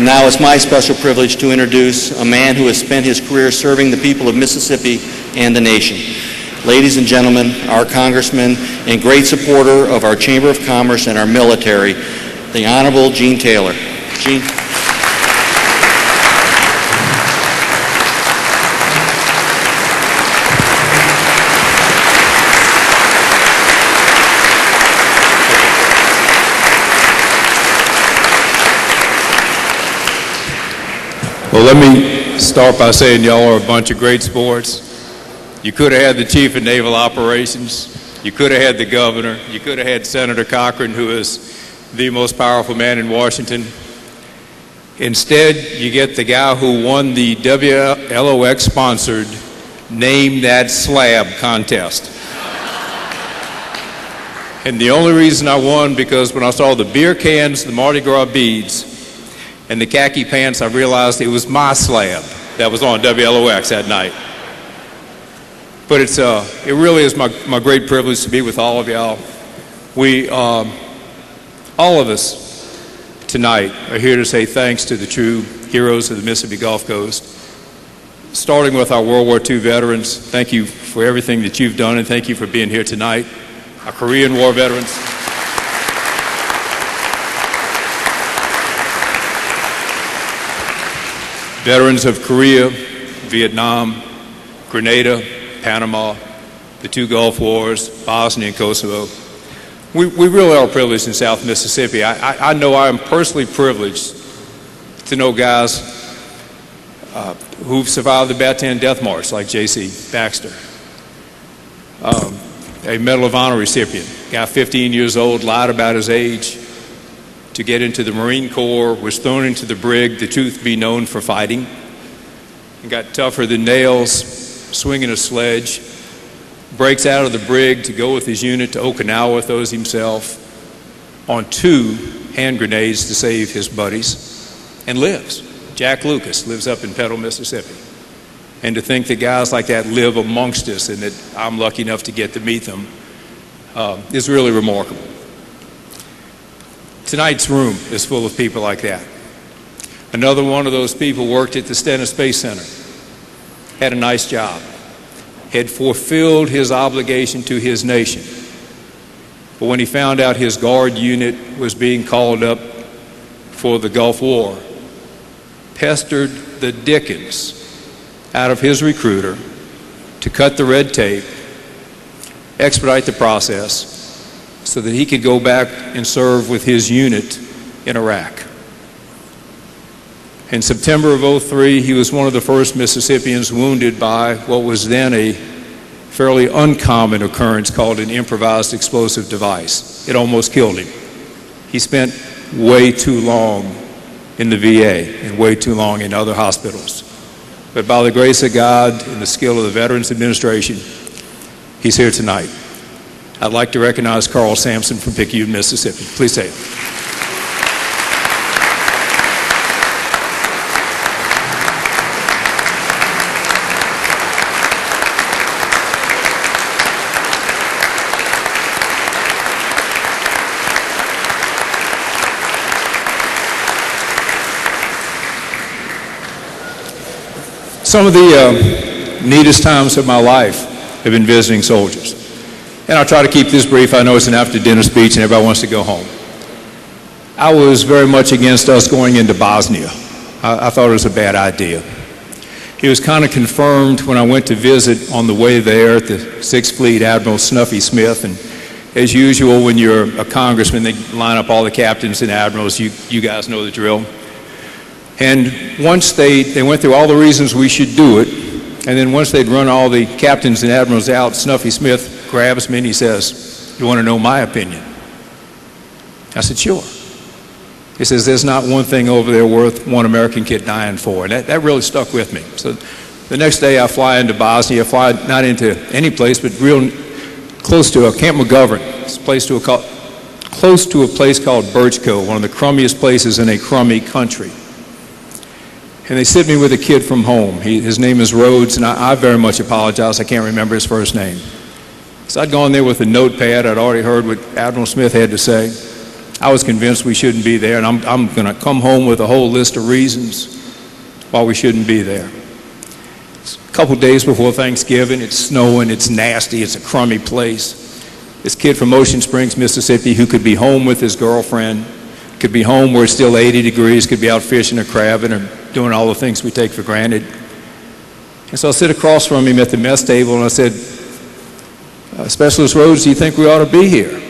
And now it's my special privilege to introduce a man who has spent his career serving the people of Mississippi and the nation. Ladies and gentlemen, our Congressman and great supporter of our Chamber of Commerce and our military, the Honorable Gene Taylor. Gene. Well, let me start by saying y'all are a bunch of great sports. You could have had the Chief of Naval Operations. You could have had the governor. You could have had Senator Cochran, who is the most powerful man in Washington. Instead, you get the guy who won the WLOX-sponsored Name That Slab contest. And the only reason I won, because when I saw the beer cans, the Mardi Gras beads, and the khaki pants, I realized it was my slab that was on WLOX that night. But it really is my great privilege to be with all of y'all. We, all of us tonight are here to say thanks to the true heroes of the Mississippi Gulf Coast. Starting with our World War II veterans, thank you for everything that you've done, and thank you for being here tonight. Our Korean War veterans. Veterans of Korea, Vietnam, Grenada, Panama, the two Gulf Wars, Bosnia and Kosovo. We really are privileged in South Mississippi. I know I am personally privileged to know guys who've survived the Bataan Death March, like J.C. Baxter. A Medal of Honor recipient, guy 15 years old, lied about his age to get into the Marine Corps, was thrown into the brig, the truth be known, for fighting, and got tougher than nails, swinging a sledge, breaks out of the brig to go with his unit to Okinawa, throws himself on 2 hand grenades to save his buddies, and lives. Jack Lucas lives up in Petal, Mississippi. And to think that guys like that live amongst us and that I'm lucky enough to get to meet them is really remarkable. Tonight's room is full of people like that. Another one of those people worked at the Stennis Space Center, had a nice job, had fulfilled his obligation to his nation. But when he found out his guard unit was being called up for the Gulf War, pestered the dickens out of his recruiter to cut the red tape, expedite the process, so that he could go back and serve with his unit in Iraq. In September of '03, he was one of the first Mississippians wounded by what was then a fairly uncommon occurrence called an improvised explosive device. It almost killed him. He spent way too long in the VA and way too long in other hospitals. But by the grace of God and the skill of the Veterans Administration, he's here tonight. I'd like to recognize Carl Sampson from Picayune, Mississippi. Please say it. Some of the neatest times of my life have been visiting soldiers. And I'll try to keep this brief. I know it's an after-dinner speech and everybody wants to go home. I was very much against us going into Bosnia. I thought it was a bad idea. It was kind of confirmed when I went to visit on the way there at the 6th Fleet Admiral Snuffy Smith. And as usual, when you're a congressman, they line up all the captains and admirals. You guys know the drill. And once they went through all the reasons we should do it, and then once they'd run all the captains and admirals out, Snuffy Smith grabs me and he says, "You want to know my opinion?" I said, "Sure." He says, "There's not one thing over there worth one American kid dying for." And that really stuck with me. So the next day I fly into Bosnia. I fly not into any place, but real close to Camp McGovern. It's close to a place called Birchco, one of the crummiest places in a crummy country. And they sent me with a kid from home. His name is Rhodes, and I very much apologize. I can't remember his first name. So I'd gone there with a notepad. I'd already heard what Admiral Smith had to say. I was convinced we shouldn't be there, and I'm going to come home with a whole list of reasons why we shouldn't be there. It's a couple days before Thanksgiving, it's snowing, it's nasty, it's a crummy place. This kid from Ocean Springs, Mississippi, who could be home with his girlfriend, could be home where it's still 80 degrees, could be out fishing or crabbing or doing all the things we take for granted. And so I sit across from him at the mess table and I said, Specialist Rhodes, do you think we ought to be here?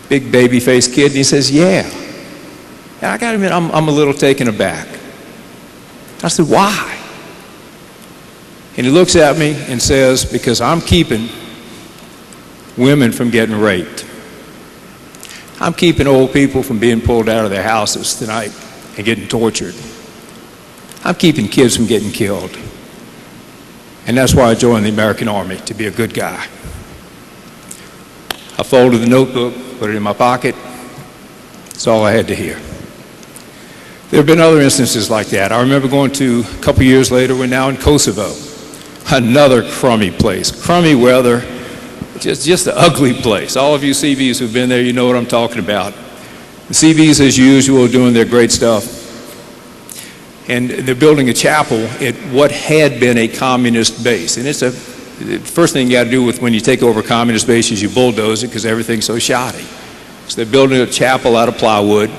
Big baby-faced kid, and he says, yeah. And I got to admit, I'm a little taken aback. I said, why? And he looks at me and says, because I'm keeping women from getting raped. I'm keeping old people from being pulled out of their houses tonight and getting tortured. I'm keeping kids from getting killed. And that's why I joined the American Army, to be a good guy. I folded the notebook, put it in my pocket. That's all I had to hear. There have been other instances like that. I remember going to, a couple years later, we're now in Kosovo. Another crummy place, crummy weather, just an ugly place. All of you CVs who've been there, you know what I'm talking about. The CVs, as usual, doing their great stuff. And they're building a chapel at what had been a communist base. And the first thing you got to do when you take over a communist base is you bulldoze it because everything's so shoddy. So they're building a chapel out of plywood.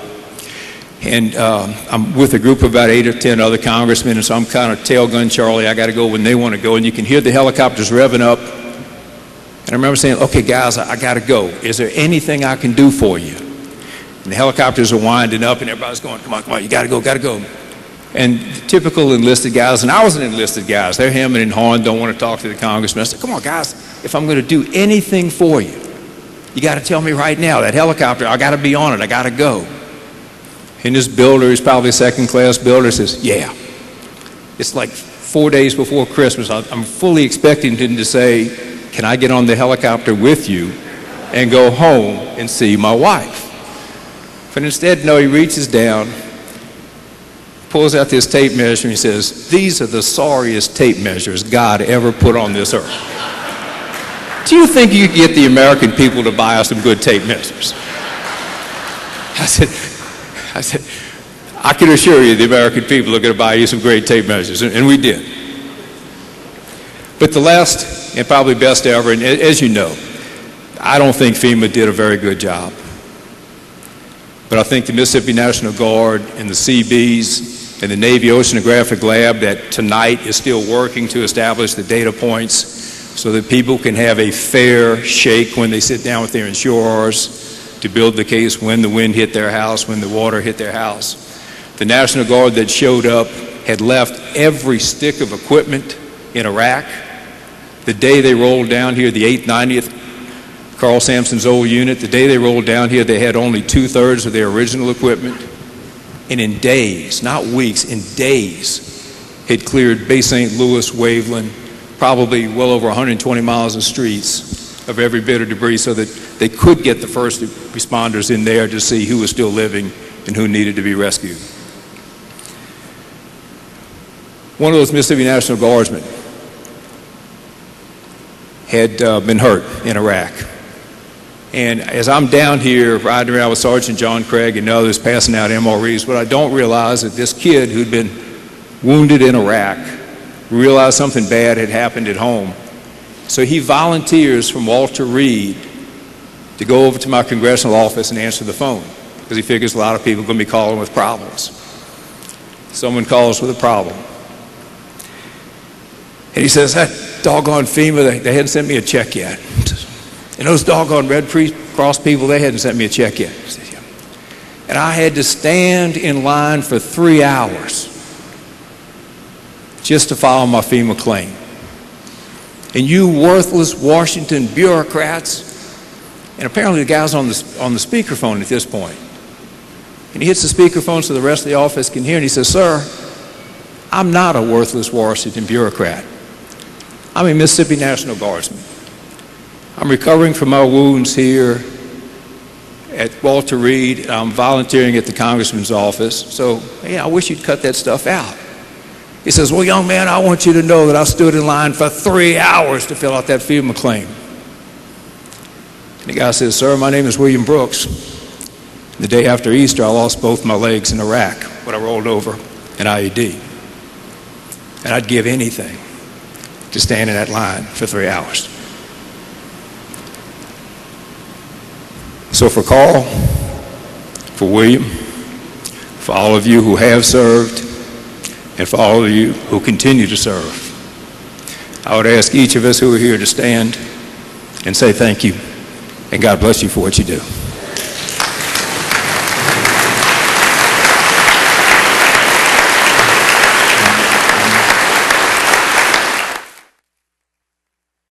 And I'm with a group of about 8 or 10 other congressmen, and so I'm kind of tail gun Charlie. I got to go when they want to go. And you can hear the helicopters revving up. And I remember saying, okay, guys, I got to go. Is there anything I can do for you? And the helicopters are winding up, and everybody's going, come on, you got to go, got to go. And typical enlisted guys, and I was an enlisted guy, they're hemming and hawing, don't want to talk to the congressman. I said, come on, guys, if I'm going to do anything for you, you got to tell me right now. That helicopter, I got to be on it, I got to go. And this builder, he's probably a second-class builder, says, yeah. It's like 4 days before Christmas. I'm fully expecting him to say, can I get on the helicopter with you and go home and see my wife? But instead, no, he reaches down, pulls out this tape measure, and he says, these are the sorriest tape measures God ever put on this earth. Do you think you could get the American people to buy us some good tape measures? I said, I can assure you the American people are going to buy you some great tape measures, and we did. But the last and probably best ever, and as you know, I don't think FEMA did a very good job. But I think the Mississippi National Guard and the Seabees and the Navy Oceanographic Lab that tonight is still working to establish the data points so that people can have a fair shake when they sit down with their insurers to build the case when the wind hit their house, when the water hit their house. The National Guard that showed up had left every stick of equipment in Iraq. The day they rolled down here, the 890th, Carl Sampson's old unit, the day they rolled down here, they had only 2/3 of their original equipment. And in days, not weeks, in days, had cleared Bay St. Louis, Waveland, probably well over 120 miles of streets of every bit of debris so that they could get the first responders in there to see who was still living and who needed to be rescued. One of those Mississippi National Guardsmen had been hurt in Iraq. And as I'm down here riding around with Sergeant John Craig and others passing out MREs, what I don't realize is that this kid who'd been wounded in Iraq realized something bad had happened at home. So he volunteers from Walter Reed to go over to my congressional office and answer the phone because he figures a lot of people are going to be calling with problems. Someone calls with a problem. And he says, that doggone FEMA, they hadn't sent me a check yet. And those doggone Red Cross people, they hadn't sent me a check yet. And I had to stand in line for 3 hours just to file my FEMA claim. And you worthless Washington bureaucrats, and apparently the guy's on the speakerphone at this point. And he hits the speakerphone so the rest of the office can hear, and he says, sir, I'm not a worthless Washington bureaucrat. I'm a Mississippi National Guardsman. I'm recovering from my wounds here at Walter Reed, and I'm volunteering at the congressman's office. So, I wish you'd cut that stuff out. He says, well, young man, I want you to know that I stood in line for 3 hours to fill out that FEMA claim. And the guy says, "Sir, my name is William Brooks. The day after Easter, I lost both my legs in Iraq when I rolled over an IED. And I'd give anything to stand in that line for 3 hours." So for Carl, for William, for all of you who have served, and for all of you who continue to serve, I would ask each of us who are here to stand and say thank you, and God bless you for what you do.